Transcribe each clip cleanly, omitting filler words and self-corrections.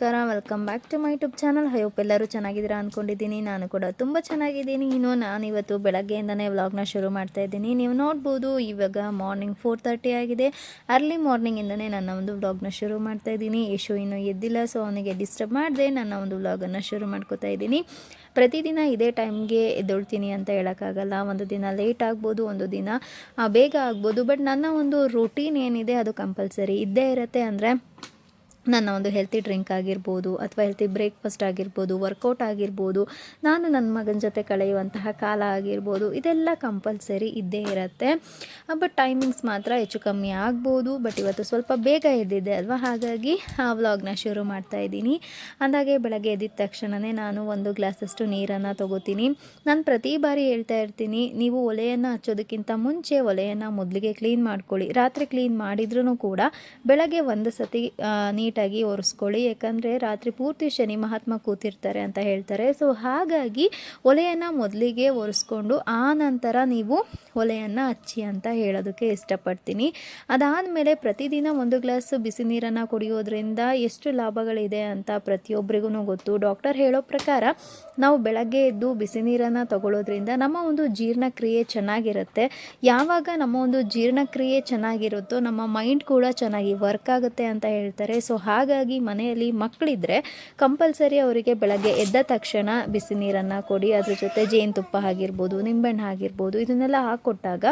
ನಮಸ್ಕಾರ, welcome back to my YouTube channel. Hope ಎಲ್ಲರೂ ಚೆನ್ನಾಗಿದ್ದೀರಾ ಅಂದ್ಕೊಂಡಿದ್ದೀನಿ. ನಾನು ಕೂಡ ತುಂಬ ಚೆನ್ನಾಗಿದ್ದೀನಿ. ನಾನಿವತ್ತು ಬೆಳಗ್ಗೆಯಿಂದನೇ ವ್ಲಾಗ್ನ ಶುರು ಮಾಡ್ತಾ ಇದ್ದೀನಿ. ನೀವು ನೋಡ್ಬೋದು, ಇವಾಗ ಮಾರ್ನಿಂಗ್ 4:30 ಆಗಿದೆ. ಅರ್ಲಿ ಮಾರ್ನಿಂಗಿಂದನೇ ನನ್ನ ಒಂದು ವ್ಲಾಗ್ನ ಶುರು ಮಾಡ್ತಾ ಇದ್ದೀನಿ. ಯಶು ಇನ್ನೂ ಎದ್ದಿಲ್ಲ, ಸೊ ಅವನಿಗೆ ಡಿಸ್ಟರ್ಬ್ ಮಾಡದೆ ನನ್ನ ಒಂದು ವ್ಲಾಗನ್ನು ಶುರು ಮಾಡ್ಕೋತಾ ಇದ್ದೀನಿ. ಪ್ರತಿದಿನ ಇದೇ ಟೈಮ್ಗೆ ಎದ್ದೇಳ್ತೀನಿ ಅಂತ ಹೇಳೋಕ್ಕಾಗಲ್ಲ. ಒಂದು ದಿನ ಲೇಟ್ ಆಗ್ಬೋದು, ಒಂದು ದಿನ ಬೇಗ ಆಗ್ಬೋದು. ಬಟ್ ನನ್ನ ಒಂದು ರೂಟೀನ್ ಏನಿದೆ ಅದು ಕಂಪಲ್ಸರಿ ಇದ್ದೇ ಇರುತ್ತೆ. ಅಂದರೆ ನನ್ನ ಒಂದು ಹೆಲ್ತಿ ಡ್ರಿಂಕ್ ಆಗಿರ್ಬೋದು, ಅಥವಾ ಹೆಲ್ತಿ ಬ್ರೇಕ್ಫಾಸ್ಟ್ ಆಗಿರ್ಬೋದು, ವರ್ಕೌಟ್ ಆಗಿರ್ಬೋದು, ನಾನು ನನ್ನ ಮಗನ ಜೊತೆ ಕಳೆಯುವಂತಹ ಕಾಲ ಆಗಿರ್ಬೋದು, ಇದೆಲ್ಲ ಕಂಪಲ್ಸರಿ ಇದ್ದೇ ಇರುತ್ತೆ. ಬಟ್ ಟೈಮಿಂಗ್ಸ್ ಮಾತ್ರ ಹೆಚ್ಚು ಕಮ್ಮಿ ಆಗ್ಬೋದು. ಬಟ್ ಇವತ್ತು ಸ್ವಲ್ಪ ಬೇಗ ಎದ್ದಿದ್ದೆ ಅಲ್ವಾ, ಹಾಗಾಗಿ ಆ ವ್ಲಾಗ್ನ ಶುರು ಮಾಡ್ತಾ ಇದ್ದೀನಿ. ಅಂದಾಗೆ ಬೆಳಗ್ಗೆ ಎದ್ದಿದ ತಕ್ಷಣವೇ ನಾನು ಒಂದು ಗ್ಲಾಸಷ್ಟು ನೀರನ್ನು ತೊಗೋತೀನಿ. ನಾನು ಪ್ರತಿ ಬಾರಿ ಹೇಳ್ತಾ ಇರ್ತೀನಿ, ನೀವು ಒಲೆಯನ್ನು ಹಚ್ಚೋದಕ್ಕಿಂತ ಮುಂಚೆ ಒಲೆಯನ್ನು ಮೊದಲಿಗೆ ಕ್ಲೀನ್ ಮಾಡ್ಕೊಳ್ಳಿ. ರಾತ್ರಿ ಕ್ಲೀನ್ ಮಾಡಿದ್ರೂ ಕೂಡ ಬೆಳಗ್ಗೆ ಒಂದು ಸತಿ ನೀಟಾಗಿ ಒರೆಸ್ಕೊಳ್ಳಿ. ಯಾಕಂದರೆ ರಾತ್ರಿ ಪೂರ್ತಿ ಶನಿ ಮಹಾತ್ಮ ಕೂತಿರ್ತಾರೆ ಅಂತ ಹೇಳ್ತಾರೆ. ಸೊ ಹಾಗಾಗಿ ಒಲೆಯನ್ನು ಮೊದಲಿಗೆ ಒರೆಸ್ಕೊಂಡು ಆ ನಂತರ ನೀವು ಒಲೆಯನ್ನು ಹಚ್ಚಿ ಅಂತ ಹೇಳೋದಕ್ಕೆ ಇಷ್ಟಪಡ್ತೀನಿ. ಅದಾದಮೇಲೆ ಪ್ರತಿದಿನ ಒಂದು ಗ್ಲಾಸ್ ಬಿಸಿ ನೀರನ್ನು ಕುಡಿಯೋದ್ರಿಂದ ಎಷ್ಟು ಲಾಭಗಳಿದೆ ಅಂತ ಪ್ರತಿಯೊಬ್ಬರಿಗೂ ಗೊತ್ತು. ಡಾಕ್ಟರ್ ಹೇಳೋ ಪ್ರಕಾರ ನಾವು ಬೆಳಗ್ಗೆ ಎದ್ದು ಬಿಸಿ ನೀರನ್ನು ತಗೊಳ್ಳೋದ್ರಿಂದ ನಮ್ಮ ಒಂದು ಜೀರ್ಣಕ್ರಿಯೆ ಚೆನ್ನಾಗಿರುತ್ತೆ. ಯಾವಾಗ ನಮ್ಮ ಒಂದು ಜೀರ್ಣಕ್ರಿಯೆ ಚೆನ್ನಾಗಿರುತ್ತೋ ನಮ್ಮ ಮೈಂಡ್ ಕೂಡ ಚೆನ್ನಾಗಿ ವರ್ಕ್ ಆಗುತ್ತೆ ಅಂತ ಹೇಳ್ತಾರೆ. ಸೊ ಹಾಗಾಗಿ ಮನೆಯಲ್ಲಿ ಮಕ್ಕಳಿದ್ರೆ ಕಂಪಲ್ಸರಿ ಅವರಿಗೆ ಬೆಳಗ್ಗೆ ಎದ್ದ ತಕ್ಷಣ ಬಿಸಿ ನೀರನ್ನು ಕೊಡಿ. ಅದ್ರ ಜೊತೆ ಜೇನುತುಪ್ಪ ಆಗಿರ್ಬೋದು, ನಿಂಬೆಹಣ್ಣು ಆಗಿರ್ಬೋದು, ಇದನ್ನೆಲ್ಲ ಹಾಕ್ಕೊಟ್ಟಾಗ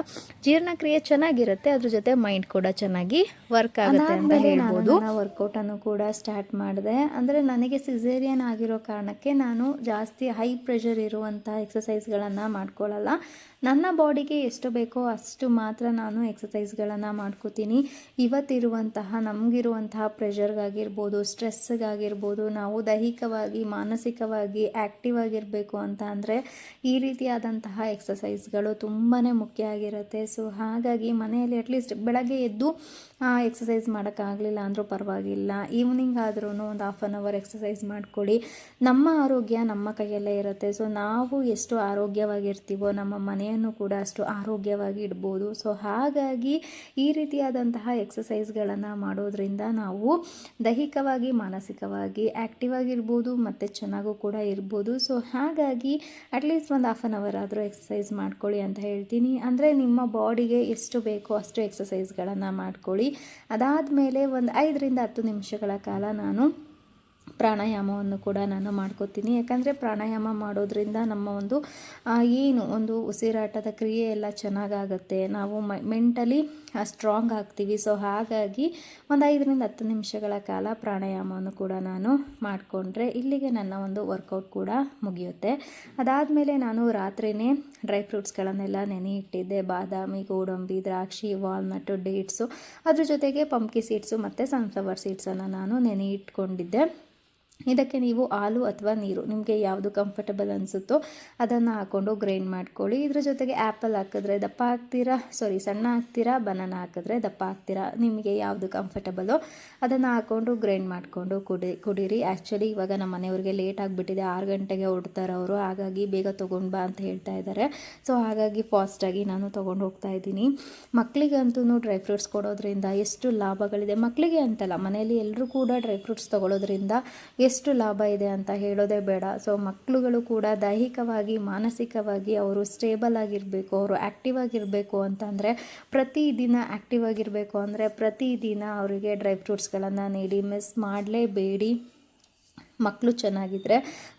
ಜೀರ್ಣಕ್ರಿಯೆ ಚೆನ್ನಾಗಿರುತ್ತೆ. ಅದ್ರ ಜೊತೆ ಮೈಂಡ್ ಕೂಡ ಚೆನ್ನಾಗಿ ವರ್ಕ್ ಆಗುತ್ತೆ ಅಂತ ಹೇಳ್ಬೋದು. ವರ್ಕೌಟನ್ನು ಕೂಡ ಸ್ಟಾರ್ಟ್ ಮಾಡಿದೆ. ಅಂದರೆ ನನಗೆ ಸಿಸೇರಿಯನ್ ಆಗಿರೋ ಕಾರಣಕ್ಕೆ ನಾನು ಜಾಸ್ತಿ ಹೈ ಪ್ರೆಷರ್ ಇರುವಂಥ ಎಕ್ಸಸೈಸ್ಗಳನ್ನು ಮಾಡ್ಕೊಳ್ಳಲ್ಲ. ನನ್ನ ಬಾಡಿಗೆ ಎಷ್ಟು ಬೇಕೋ ಅಷ್ಟು ಮಾತ್ರ ನಾನು ಎಕ್ಸಸೈಸ್ಗಳನ್ನು ಮಾಡ್ಕೋತೀನಿ. ಇವತ್ತಿರುವಂತಹ ನಮಗಿರುವಂತಹ ಪ್ರೆಷರ್ಗಾಗಿರ್ಬೋದು, ಸ್ಟ್ರೆಸ್ಗಾಗಿರ್ಬೋದು, ನಾವು ದೈಹಿಕವಾಗಿ ಮಾನಸಿಕವಾಗಿ ಆ್ಯಕ್ಟಿವ್ ಆಗಿರಬೇಕು ಅಂತ ಅಂದರೆ ಈ ರೀತಿಯಾದಂತಹ ಎಕ್ಸಸೈಸ್ಗಳು ತುಂಬಾ ಮುಖ್ಯ ಆಗಿರುತ್ತೆ. ಸೊ ಹಾಗಾಗಿ ಮನೆಯಲ್ಲಿ ಅಟ್ಲೀಸ್ಟ್ ಬೆಳಗ್ಗೆ ಎದ್ದು ಎಕ್ಸಸೈಸ್ ಮಾಡೋಕ್ಕಾಗಲಿಲ್ಲ ಅಂದರೂ ಪರವಾಗಿಲ್ಲ, ಈವ್ನಿಂಗ್ ಆದ್ರೂ ಒಂದು ಹಾಫ್ ಆನ್ ಅವರ್ ಎಕ್ಸಸೈಸ್ ಮಾಡ್ಕೊಳ್ಳಿ. ನಮ್ಮ ಆರೋಗ್ಯ ನಮ್ಮ ಕೈಯಲ್ಲೇ ಇರುತ್ತೆ. ಸೊ ನಾವು ಎಷ್ಟು ಆರೋಗ್ಯವಾಗಿರ್ತೀವೋ ನಮ್ಮ ಮನೆಯನ್ನು ಕೂಡ ಅಷ್ಟು ಆರೋಗ್ಯವಾಗಿ ಇಡ್ಬೋದು. ಸೊ ಹಾಗಾಗಿ ಈ ರೀತಿಯಾದಂತಹ ಎಕ್ಸಸೈಸ್ಗಳನ್ನು ಮಾಡೋದ್ರಿಂದ ನಾವು ದೈಹಿಕವಾಗಿ ಮಾನಸಿಕವಾಗಿ ಆ್ಯಕ್ಟಿವ್ ಆಗಿರ್ಬೋದು ಮತ್ತು ಚೆನ್ನಾಗೂ ಕೂಡ ಇರ್ಬೋದು. ಸೊ ಹಾಗಾಗಿ ಅಟ್ಲೀಸ್ಟ್ ಒಂದು ಹಾಫ್ ಆನ್ ಅವರ್ ಆದರೂ ಎಕ್ಸಸೈಸ್ ಮಾಡ್ಕೊಳ್ಳಿ ಅಂತ ಹೇಳ್ತೀನಿ. ಅಂದರೆ ನಿಮ್ಮ ಬಾಡಿಗೆ ಎಷ್ಟು ಬೇಕೋ ಅಷ್ಟು ಎಕ್ಸಸೈಸ್ಗಳನ್ನು ಮಾಡ್ಕೊಳ್ಳಿ. ಅದಾದಮೇಲೆ ಒಂದು 5ರಿಂದ 10 ನಿಮಿಷಗಳ ಕಾಲ ನಾನು ಪ್ರಾಣಾಯಾಮವನ್ನು ಕೂಡ ನಾನು ಮಾಡ್ಕೋತೀನಿ. ಯಾಕಂದರೆ ಪ್ರಾಣಾಯಾಮ ಮಾಡೋದ್ರಿಂದ ನಮ್ಮ ಒಂದು ಉಸಿರಾಟದ ಕ್ರಿಯೆ ಎಲ್ಲ ಚೆನ್ನಾಗಾಗುತ್ತೆ, ನಾವು ಮೆಂಟಲಿ ಸ್ಟ್ರಾಂಗ್ ಆಗ್ತೀವಿ. ಸೊ ಹಾಗಾಗಿ ಒಂದು 5ರಿಂದ 10 ನಿಮಿಷಗಳ ಕಾಲ ಪ್ರಾಣಾಯಾಮವನ್ನು ಕೂಡ ನಾನು ಮಾಡಿಕೊಂಡ್ರೆ ಇಲ್ಲಿಗೆ ನನ್ನ ಒಂದು ವರ್ಕೌಟ್ ಕೂಡ ಮುಗಿಯುತ್ತೆ. ಅದಾದಮೇಲೆ ನಾನು ರಾತ್ರಿಯೇ ಡ್ರೈ ಫ್ರೂಟ್ಸ್ಗಳನ್ನೆಲ್ಲ ನೆನೆ ಇಟ್ಟಿದ್ದೆ. ಬಾದಾಮಿ, ಗೋಡಂಬಿ, ದ್ರಾಕ್ಷಿ, ವಾಲ್ನಟ್ಟು, ಡೇಟ್ಸು, ಅದ್ರ ಜೊತೆಗೆ ಪಂಪ್ಕಿ ಸೀಡ್ಸು ಮತ್ತು ಸನ್ಫ್ಲವರ್ ಸೀಡ್ಸನ್ನು ನಾನು ನೆನೆ ಇಟ್ಕೊಂಡಿದ್ದೆ. ಇದಕ್ಕೆ ನೀವು ಹಾಲು ಅಥವಾ ನೀರು ನಿಮಗೆ ಯಾವುದು ಕಂಫರ್ಟಬಲ್ ಅನಿಸುತ್ತೋ ಅದನ್ನು ಹಾಕ್ಕೊಂಡು ಗ್ರೈಂಡ್ ಮಾಡ್ಕೊಳ್ಳಿ. ಇದ್ರ ಜೊತೆಗೆ ಆ್ಯಪಲ್ ಹಾಕಿದ್ರೆ ದಪ್ಪ ಹಾಕ್ತೀರಾ, ಸಣ್ಣ ಹಾಕ್ತೀರಾ, ಬನಾನಾ ಹಾಕಿದ್ರೆ ದಪ್ಪ ಹಾಕ್ತೀರಾ, ನಿಮಗೆ ಯಾವುದು ಕಂಫರ್ಟಬಲೋ ಅದನ್ನು ಹಾಕ್ಕೊಂಡು ಗ್ರೈಂಡ್ ಮಾಡಿಕೊಂಡು ಕುಡೀರಿ. ಆ್ಯಕ್ಚುಲಿ ಇವಾಗ ನಮ್ಮ ಮನೆಯವ್ರಿಗೆ ಲೇಟ್ ಆಗಿಬಿಟ್ಟಿದೆ, 6 ಗಂಟೆಗೆ ಹೊರಡ್ತಾರೆ ಅವರು, ಹಾಗಾಗಿ ಬೇಗ ತೊಗೊಂಡು ಬಾ ಅಂತ ಹೇಳ್ತಾ ಇದ್ದಾರೆ. ಸೊ ಹಾಗಾಗಿ ಫಾಸ್ಟಾಗಿ ನಾನು ತೊಗೊಂಡು ಹೋಗ್ತಾ ಇದ್ದೀನಿ. ಮಕ್ಕಳಿಗಂತೂ ಡ್ರೈ ಫ್ರೂಟ್ಸ್ ಕೊಡೋದ್ರಿಂದ ಎಷ್ಟು ಲಾಭಗಳಿದೆ, ಮಕ್ಕಳಿಗೆ ಅಂತಲ್ಲ ಮನೆಯಲ್ಲಿ ಎಲ್ಲರೂ ಕೂಡ ಡ್ರೈ ಫ್ರೂಟ್ಸ್ ತೊಗೊಳೋದ್ರಿಂದ ಎಷ್ಟು ಲಾಭ ಇದೆ ಅಂತ ಹೇಳೋದೇ ಬೇಡ. ಸೊ ಮಕ್ಕಳುಗಳು ಕೂಡ ದೈಹಿಕವಾಗಿ ಮಾನಸಿಕವಾಗಿ ಅವರು ಸ್ಟೇಬಲ್ ಆಗಿರಬೇಕು, ಅವರು ಆ್ಯಕ್ಟಿವ್ ಆಗಿರಬೇಕು ಅಂತಂದರೆ ಪ್ರತಿದಿನ ಆ್ಯಕ್ಟಿವ್ ಆಗಿರಬೇಕು ಅಂದರೆ ಪ್ರತಿದಿನ ಅವರಿಗೆ ಡ್ರೈ ಫ್ರೂಟ್ಸ್ಗಳನ್ನು ನೀಡಿ, ಮಿಸ್ ಮಾಡಲೇಬೇಡಿ. ಮಕ್ಕಳು ಚೆನ್ನಾಗಿದ್ದರೆ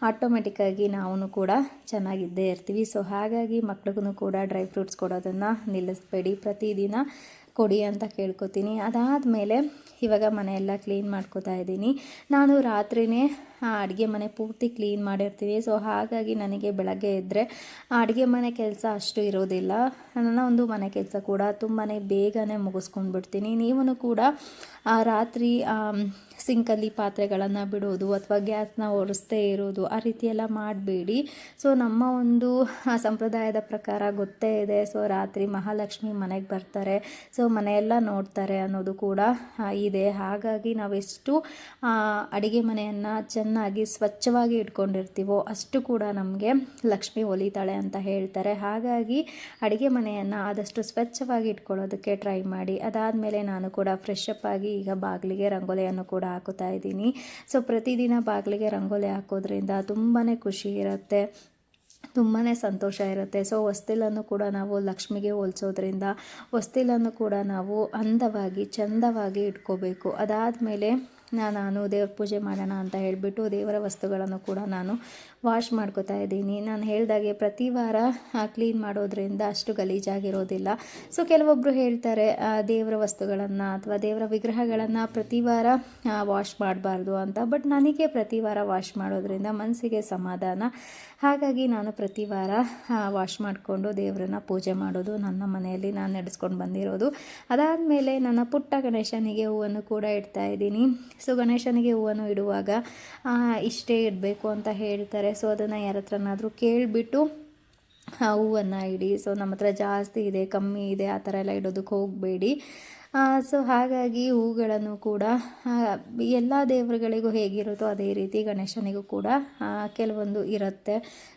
ಆಟೋಮೆಟಿಕ್ಕಾಗಿ ನಾವು ಕೂಡ ಚೆನ್ನಾಗಿದ್ದೇ ಇರ್ತೀವಿ. ಸೊ ಹಾಗಾಗಿ ಮಕ್ಳಿಗೂ ಕೂಡ ಡ್ರೈ ಫ್ರೂಟ್ಸ್ ಕೊಡೋದನ್ನು ನಿಲ್ಲಿಸಬೇಡಿ, ಪ್ರತಿದಿನ ಕೊಡಿ ಅಂತ ಕೇಳ್ಕೊತೀನಿ. ಅದಾದಮೇಲೆ ಇವಾಗ ಮನೆಯೆಲ್ಲ ಕ್ಲೀನ್ ಮಾಡ್ಕೋತಾ ಇದ್ದೀನಿ. ನಾನು ರಾತ್ರಿಯೇ ಅಡುಗೆ ಮನೆ ಪೂರ್ತಿ ಕ್ಲೀನ್ ಮಾಡಿರ್ತೀವಿ. ಸೊ ಹಾಗಾಗಿ ನನಗೆ ಬೆಳಗ್ಗೆ ಎದ್ದರೆ ಅಡುಗೆ ಮನೆ ಕೆಲಸ ಅಷ್ಟು ಇರೋದಿಲ್ಲ. ನನ್ನ ಒಂದು ಮನೆ ಕೆಲಸ ಕೂಡ ತುಂಬಾ ಬೇಗನೆ ಮುಗಿಸ್ಕೊಂಡ್ಬಿಡ್ತೀನಿ. ನೀವು ಕೂಡ ರಾತ್ರಿ ಸಿಂಕಲ್ಲಿ ಪಾತ್ರೆಗಳನ್ನು ಬಿಡೋದು ಅಥವಾ ಗ್ಯಾಸ್ನ ಒರೆಸ್ದೇ ಇರೋದು ಆ ರೀತಿಯೆಲ್ಲ ಮಾಡಬೇಡಿ. ಸೊ ನಮ್ಮ ಒಂದು ಸಂಪ್ರದಾಯದ ಪ್ರಕಾರ ಗೊತ್ತೇ ಇದೆ. ಸೊ ರಾತ್ರಿ ಮಹಾಲಕ್ಷ್ಮಿ ಮನೆಗೆ ಬರ್ತಾರೆ, ಸೊ ಮನೆಯೆಲ್ಲ ನೋಡ್ತಾರೆ ಅನ್ನೋದು ಕೂಡ ಇದೆ. ಹಾಗಾಗಿ ನಾವೆಷ್ಟು ಅಡುಗೆ ಮನೆಯನ್ನು ಚೆನ್ನಾಗಿ ಸ್ವಚ್ಛವಾಗಿ ಇಟ್ಕೊಂಡಿರ್ತೀವೋ ಅಷ್ಟು ಕೂಡ ನಮಗೆ ಲಕ್ಷ್ಮಿ ಒಲಿತಾಳೆ ಅಂತ ಹೇಳ್ತಾರೆ. ಹಾಗಾಗಿ ಅಡುಗೆ ಮನೆಯನ್ನು ಆದಷ್ಟು ಸ್ವಚ್ಛವಾಗಿ ಇಟ್ಕೊಳ್ಳೋದಕ್ಕೆ ಟ್ರೈ ಮಾಡಿ. ಅದಾದಮೇಲೆ ನಾನು ಕೂಡ ಫ್ರೆಶ್ ಅಪ್ ಆಗಿ ಈಗ ಬಾಗಿಲಿಗೆ ರಂಗೋಲಿಯನ್ನು ಕೂಡ ಹಾಕುತ್ತಾ ಇದ್ದೀನಿ. ಸೊ ಪ್ರತಿದಿನ ಬಾಗಿಲಿಗೆ ರಂಗೋಲಿ ಹಾಕೋದ್ರಿಂದ ತುಂಬಾ ಖುಷಿ ಇರುತ್ತೆ, ತುಂಬಾ ಸಂತೋಷ ಇರುತ್ತೆ. ಸೊ ಹೊಸ್ತಿಲನ್ನು ಕೂಡ ನಾವು ಲಕ್ಷ್ಮಿಗೆ ಹೋಲಿಸೋದ್ರಿಂದ ಹೊಸ್ತಿಲನ್ನು ಕೂಡ ನಾವು ಅಂದವಾಗಿ ಚೆಂದವಾಗಿ ಇಟ್ಕೋಬೇಕು. ಅದಾದಮೇಲೆ ನಾನು ದೇವ್ರ ಪೂಜೆ ಮಾಡೋಣ ಅಂತ ಹೇಳಿಬಿಟ್ಟು ದೇವರ ವಸ್ತುಗಳನ್ನು ಕೂಡ ನಾನು ವಾಶ್ ಮಾಡ್ಕೋತಾ ಇದ್ದೀನಿ. ನಾನು ಹೇಳಿದಾಗೆ ಪ್ರತಿ ವಾರ ಕ್ಲೀನ್ ಮಾಡೋದ್ರಿಂದ ಅಷ್ಟು ಗಲೀಜಾಗಿರೋದಿಲ್ಲ. ಸೊ ಕೆಲವೊಬ್ಬರು ಹೇಳ್ತಾರೆ ದೇವರ ವಸ್ತುಗಳನ್ನು ಅಥವಾ ದೇವರ ವಿಗ್ರಹಗಳನ್ನು ಪ್ರತಿ ವಾರ ವಾಶ್ ಮಾಡಬಾರ್ದು ಅಂತ. ಬಟ್ ನನಗೆ ಪ್ರತಿ ವಾರ ವಾಶ್ ಮಾಡೋದ್ರಿಂದ ಮನಸ್ಸಿಗೆ ಸಮಾಧಾನ. ಹಾಗಾಗಿ ನಾನು ಪ್ರತಿ ವಾರ ವಾಶ್ ಮಾಡಿಕೊಂಡು ದೇವರನ್ನ ಪೂಜೆ ಮಾಡೋದು ನನ್ನ ಮನೆಯಲ್ಲಿ ನಾನು ನಡೆಸ್ಕೊಂಡು ಬಂದಿರೋದು. ಅದಾದಮೇಲೆ ನನ್ನ ಪುಟ್ಟ ಗಣೇಶನಿಗೆ ಹೂವನ್ನು ಕೂಡ ಇಡ್ತಾ ಇದ್ದೀನಿ. ಸೊ ಗಣೇಶನಿಗೆ ಹೂವನ್ನು ಇಡುವಾಗ ಇಷ್ಟೇ ಇಡಬೇಕು ಅಂತ ಹೇಳ್ತಾರೆ. ಸೊ ಅದನ್ನು ಯಾರ ಹತ್ರನಾದರೂ ಕೇಳಿಬಿಟ್ಟು ಹೂವನ್ನು ಇಡಿ. ಸೊ ನಮ್ಮ ಹತ್ರ ಜಾಸ್ತಿ ಇದೆ, ಕಮ್ಮಿ ಇದೆ, ಆ ಥರ ಎಲ್ಲ ಇಡೋದಕ್ಕೆ ಹೋಗಬೇಡಿ. ಸೊ ಹಾಗಾಗಿ ಹೂಗಳನ್ನು ಕೂಡ ಎಲ್ಲ ದೇವರುಗಳಿಗೂ ಹೇಗಿರುತ್ತೋ ಅದೇ ರೀತಿ ಗಣೇಶನಿಗೂ ಕೂಡ ಕೆಲವೊಂದು ಇರುತ್ತೆ.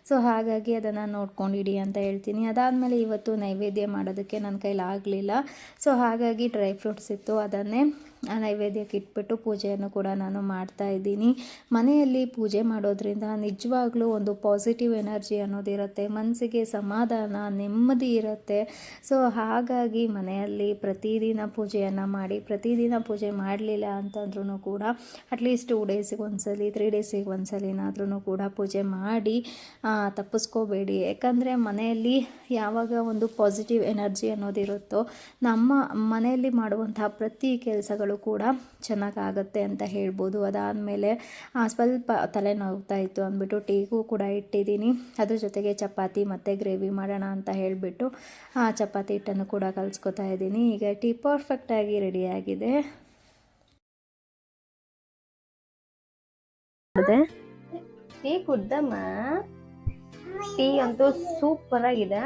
ಸೊ ಹಾಗಾಗಿ ಅದನ್ನು ನೋಡ್ಕೊಂಡು ಇಡಿ ಅಂತ ಹೇಳ್ತೀನಿ. ಅದಾದಮೇಲೆ ಇವತ್ತು ನೈವೇದ್ಯ ಮಾಡೋದಕ್ಕೆ ನನ್ನ ಕೈಲಿ ಆಗಲಿಲ್ಲ. ಸೊ ಹಾಗಾಗಿ ಡ್ರೈ ಫ್ರೂಟ್ಸ್ ಇತ್ತು, ಅದನ್ನೇ ನೈವೇದ್ಯಕ್ಕೆ ಇಟ್ಬಿಟ್ಟು ಪೂಜೆಯನ್ನು ಕೂಡ ನಾನು ಮಾಡ್ತಾ ಇದ್ದೀನಿ. ಮನೆಯಲ್ಲಿ ಪೂಜೆ ಮಾಡೋದ್ರಿಂದ ನಿಜವಾಗ್ಲೂ ಒಂದು ಪಾಸಿಟಿವ್ ಎನರ್ಜಿ ಅನ್ನೋದಿರುತ್ತೆ, ಮನಸ್ಸಿಗೆ ಸಮಾಧಾನ, ನೆಮ್ಮದಿ ಇರುತ್ತೆ. ಸೊ ಹಾಗಾಗಿ ಮನೆಯಲ್ಲಿ ಪ್ರತಿದಿನ ಪೂಜೆಯನ್ನು ಮಾಡಿ, ಪ್ರತಿದಿನ ಪೂಜೆ ಮಾಡಲಿಲ್ಲ ಅಂತಂದ್ರೂ ಕೂಡ ಅಟ್ಲೀಸ್ಟ್ 2 ಡೇಸಿಗೆ ಒಂದ್ಸಲಿ 3 ಡೇಸಿಗೆ ಒಂದ್ಸಲಿನಾದ್ರೂ ಕೂಡ ಪೂಜೆ ಮಾಡಿ ತಪ್ಪಿಸ್ಕೋಬೇಡಿ. ಯಾಕಂದರೆ ಮನೆಯಲ್ಲಿ ಯಾವಾಗ ಒಂದು ಪಾಸಿಟಿವ್ ಎನರ್ಜಿ ಅನ್ನೋದಿರುತ್ತೋ ನಮ್ಮ ಮನೆಯಲ್ಲಿ ಮಾಡುವಂತಹ ಪ್ರತಿ ಕೆಲಸಗಳು ಕೂಡ ಚೆನ್ನಾಗಾಗುತ್ತೆ ಅಂತ ಹೇಳ್ಬೋದು. ಅದಾದಮೇಲೆ ಸ್ವಲ್ಪ ತಲೆನೋವ್ತಾ ಇತ್ತು ಅಂದ್ಬಿಟ್ಟು ಟೀಗೂ ಕೂಡ ಇಟ್ಟಿದ್ದೀನಿ. ಅದ್ರ ಜೊತೆಗೆ ಚಪಾತಿ ಮತ್ತು ಗ್ರೇವಿ ಮಾಡೋಣ ಅಂತ ಹೇಳಿಬಿಟ್ಟು ಚಪಾತಿ ಹಿಟ್ಟನ್ನು ಕೂಡ ಕಲಿಸ್ಕೊತಾ ಇದ್ದೀನಿ. ಈಗ ಟೀ ಪರ್ಫೆಕ್ಟಾಗಿ ರೆಡಿಯಾಗಿದೆ. ಟೀ ಕುಡ್ದಮ್ಮ, ಟೀ ಅಂತೂ ಸೂಪರ್ ಆಗಿದೆ.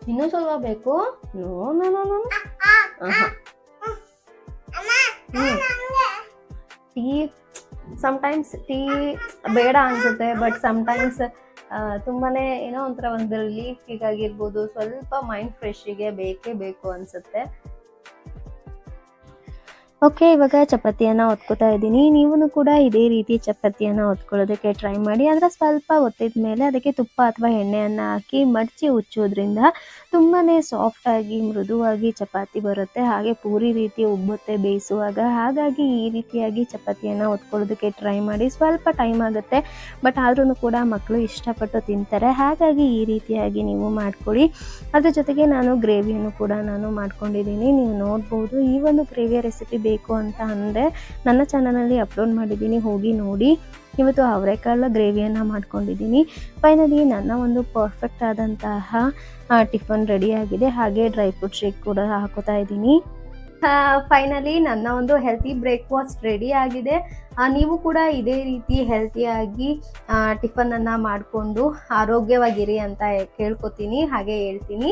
ಇನ್ನೂ ಸ್ವಲ್ಪ ಬೇಕು? No no no no. Tea sometimes tea ಬೇಡ ಅನ್ಸುತ್ತೆ, ಬಟ್ ಸಮ್ಟೈಮ್ಸ್ ತುಂಬಾನೇ ಏನೋ ಒಂಥರ ಒಂದು ರಿಲೀಫಿಗಾಗಿರ್ಬೋದು, ಸ್ವಲ್ಪ ಮೈಂಡ್ ಫ್ರೆಶ್ಗೆ ಬೇಕೇ ಬೇಕು ಅನ್ಸುತ್ತೆ. ಓಕೆ, ಇವಾಗ ಚಪಾತಿಯನ್ನು ಒತ್ಕೋತಾ ಇದ್ದೀನಿ. ನೀವು ಕೂಡ ಇದೇ ರೀತಿ ಚಪಾತಿಯನ್ನು ಒತ್ಕೊಳ್ಳೋದಕ್ಕೆ ಟ್ರೈ ಮಾಡಿ. ಆದರೆ ಸ್ವಲ್ಪ ಒತ್ತಿದ ಮೇಲೆ ಅದಕ್ಕೆ ತುಪ್ಪ ಅಥವಾ ಎಣ್ಣೆಯನ್ನು ಹಾಕಿ ಮಡಚಿ ಉಚ್ಚೋದ್ರಿಂದ ತುಂಬಾ ಸಾಫ್ಟಾಗಿ ಮೃದುವಾಗಿ ಚಪಾತಿ ಬರುತ್ತೆ, ಹಾಗೆ ಪೂರಿ ರೀತಿ ಉಬ್ಬುತ್ತೆ ಬೇಯಿಸುವಾಗ. ಹಾಗಾಗಿ ಈ ರೀತಿಯಾಗಿ ಚಪಾತಿಯನ್ನು ಒತ್ಕೊಳ್ಳೋದಕ್ಕೆ ಟ್ರೈ ಮಾಡಿ. ಸ್ವಲ್ಪ ಟೈಮ್ ಆಗುತ್ತೆ, ಬಟ್ ಆದ್ರೂ ಕೂಡ ಮಕ್ಕಳು ಇಷ್ಟಪಟ್ಟು ತಿಂತಾರೆ. ಹಾಗಾಗಿ ಈ ರೀತಿಯಾಗಿ ನೀವು ಮಾಡ್ಕೊಳ್ಳಿ. ಅದ್ರ ಜೊತೆಗೆ ನಾನು ಗ್ರೇವಿಯನ್ನು ಕೂಡ ನಾನು ಮಾಡ್ಕೊಂಡಿದ್ದೀನಿ. ನೀವು ನೋಡ್ಬೋದು, ಈ ಒಂದು ಗ್ರೇವಿಯ ರೆಸಿಪಿ ಬೇಕು ಅಂತ ಅಂದರೆ ನನ್ನ ಚಾನಲಲ್ಲಿ ಅಪ್ಲೋಡ್ ಮಾಡಿದ್ದೀನಿ, ಹೋಗಿ ನೋಡಿ. ಇವತ್ತು ಅವರೆಕಾಳು ಗ್ರೇವಿಯನ್ನು ಮಾಡ್ಕೊಂಡಿದ್ದೀನಿ. ಫೈನಲಿ ನನ್ನ ಒಂದು ಪರ್ಫೆಕ್ಟ್ ಆದಂತಹ ಟಿಫನ್ ರೆಡಿಯಾಗಿದೆ. ಹಾಗೆ ಡ್ರೈ ಫ್ರೂಟ್ ಶೇಕ್ ಕೂಡ ಹಾಕೋತಾ ಇದ್ದೀನಿ. ಫೈನಲಿ ನನ್ನ ಒಂದು ಹೆಲ್ತಿ ಬ್ರೇಕ್ಫಾಸ್ಟ್ ರೆಡಿ ಆಗಿದೆ. ನೀವು ಕೂಡ ಇದೇ ರೀತಿ ಹೆಲ್ತಿಯಾಗಿ ಟಿಫನನ್ನು ಮಾಡಿಕೊಂಡು ಆರೋಗ್ಯವಾಗಿರಿ ಅಂತ ಕೇಳ್ಕೊತೀನಿ, ಹಾಗೆ ಹೇಳ್ತೀನಿ.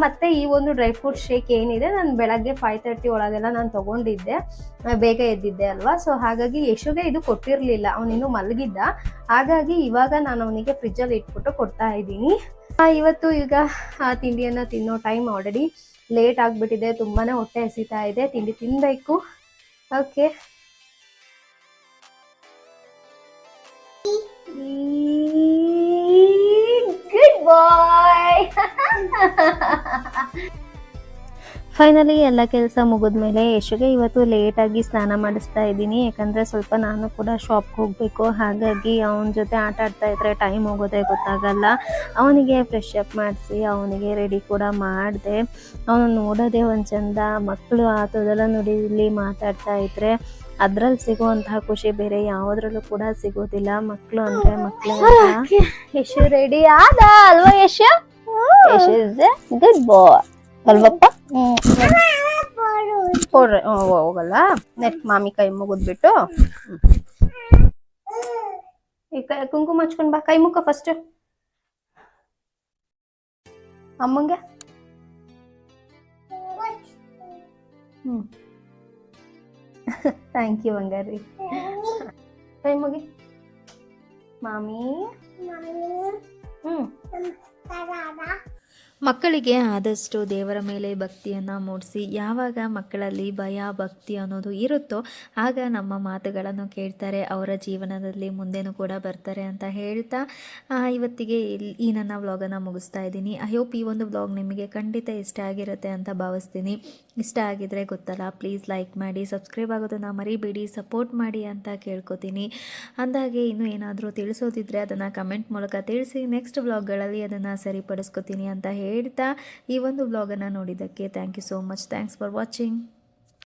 ಮತ್ತು ಈ ಒಂದು ಡ್ರೈ ಫ್ರೂಟ್ ಶೇಕ್ ಏನಿದೆ, ನಾನು ಬೆಳಗ್ಗೆ 5:30 ಒಳಗೆಲ್ಲ ನಾನು ತೊಗೊಂಡಿದ್ದೆ, ಬೇಗ ಎದ್ದಿದ್ದೆ ಅಲ್ವಾ. ಸೊ ಹಾಗಾಗಿ ಯಶುಗೆ ಇದು ಕೊಟ್ಟಿರಲಿಲ್ಲ, ಅವನಿನ್ನೂ ಮಲಗಿದ್ದ. ಹಾಗಾಗಿ ಇವಾಗ ನಾನು ಅವನಿಗೆ ಫ್ರಿಜ್ಜಲ್ಲಿ ಇಟ್ಬಿಟ್ಟು ಕೊಡ್ತಾ ಇದ್ದೀನಿ. ಇವತ್ತು ಈಗ ತಿಂಡಿಯನ್ನು ತಿನ್ನೋ ಟೈಮ್ ಆಲ್ರೆಡಿ ಲೇಟ್ ಆಗಿಬಿಟ್ಟಿದೆ, ತುಂಬಾ ಹೊಟ್ಟೆ ಹಸಿತಾ ಇದೆ, ತಿಂಡಿ ತಿನ್ನಬೇಕು. ಓಕೆ, ಗುಡ್ ಬಾಯ್. ಫೈನಲಿ ಎಲ್ಲ ಕೆಲಸ ಮುಗಿದ್ಮೇಲೆ ಯಶುಗೆ ಇವತ್ತು ಲೇಟಾಗಿ ಸ್ನಾನ ಮಾಡಿಸ್ತಾ ಇದ್ದೀನಿ. ಯಾಕಂದರೆ ಸ್ವಲ್ಪ ನಾನು ಕೂಡ ಶಾಪ್ಗೆ ಹೋಗಬೇಕು. ಹಾಗಾಗಿ ಅವನ ಜೊತೆ ಆಟ ಆಡ್ತಾ ಇದ್ರೆ ಟೈಮ್ ಹೋಗೋದೇ ಗೊತ್ತಾಗಲ್ಲ. ಅವನಿಗೆ ಫ್ರೆಶ್ ಅಪ್ ಮಾಡಿಸಿ ಅವನಿಗೆ ರೆಡಿ ಕೂಡ ಮಾಡಿದೆ. ಅವನು ನೋಡೋದೇ ಒಂದು ಚಂದ. ಮಕ್ಕಳು ಆಟೋದೆಲ್ಲ ನುಡಿಲಿ ಮಾತಾಡ್ತಾ ಇದ್ರೆ ಅದ್ರಲ್ಲಿ ಸಿಗುವಂತಹ ಖುಷಿ ಬೇರೆ ಯಾವುದ್ರಲ್ಲೂ ಕೂಡ ಸಿಗೋದಿಲ್ಲ. ಮಕ್ಕಳು ಅಂದರೆ ಮಕ್ಕಳೇ. ಯಶು ರೆಡಿ ಆದ ಅಲ್ವಾ? ಯಶು ಇಸ್ ಎ ಗುಡ್ ಬಾಯ್ ಅಲ್ವಪ್ಪ? ಹೋಗಲ್ಲ. ನೆಕ್ಸ್ಟ್ ಮಾಮಿ ಕೈ ಮುಗಿದ್ಬಿಟ್ಟು ಈ ಕೈ ಕುಂಕುಮ ಹಚ್ಕೊಂಡ್ ಬಾ. ಕೈ ಮುಖ ಫಸ್ಟ್ ಅಮ್ಮಂಗೆ. ಥ್ಯಾಂಕ್ ಯು ಬಂಗಾರಿ. ಕೈ ಮುಗಿ ಮಾಮಿ. ಹ್ಞೂ ಮಕ್ಕಳಿಗೆ ಆದಷ್ಟು ದೇವರ ಮೇಲೆ ಭಕ್ತಿಯನ್ನು ಮೂಡಿಸಿ, ಯಾವಾಗ ಮಕ್ಕಳಲ್ಲಿ ಭಯ ಭಕ್ತಿ ಅನ್ನೋದು ಇರುತ್ತೋ ಆಗ ನಮ್ಮ ಮಾತುಗಳನ್ನು ಕೇಳ್ತಾರೆ, ಅವರ ಜೀವನದಲ್ಲಿ ಮುಂದೆನೂ ಕೂಡ ಬರ್ತಾರೆ ಅಂತ ಹೇಳ್ತಾ ಇವತ್ತಿಗೆ ಈ ನನ್ನ ವ್ಲಾಗನ್ನು ಮುಗಿಸ್ತಾ ಇದ್ದೀನಿ. ಐ ಹೋಪ್ ಈ ಒಂದು ವ್ಲಾಗ್ ನಿಮಗೆ ಖಂಡಿತ ಇಷ್ಟ ಆಗಿರುತ್ತೆ ಅಂತ ಭಾವಿಸ್ತೀನಿ. ಇಷ್ಟ ಆಗಿದರೆ ಗೊತ್ತಲ್ಲ, ಪ್ಲೀಸ್ ಲೈಕ್ ಮಾಡಿ, ಸಬ್ಸ್ಕ್ರೈಬ್ ಆಗೋದನ್ನು ಮರಿಬೇಡಿ, ಸಪೋರ್ಟ್ ಮಾಡಿ ಅಂತ ಕೇಳ್ಕೊತೀನಿ. ಅಂದಾಗೆ ಇನ್ನೂ ಏನಾದರೂ ತಿಳಿಸೋದಿದ್ರೆ ಅದನ್ನು ಕಮೆಂಟ್ ಮೂಲಕ ತಿಳಿಸಿ, ನೆಕ್ಸ್ಟ್ ವ್ಲಾಗ್ಗಳಲ್ಲಿ ಅದನ್ನು ಸರಿಪಡಿಸ್ಕೊತೀನಿ ಅಂತ ಹೇಳ್ತಾ ಈ ಒಂದು ವ್ಲಾಗನ್ನು ನೋಡಿದ್ದಕ್ಕೆ thank you so much. Thanks for watching.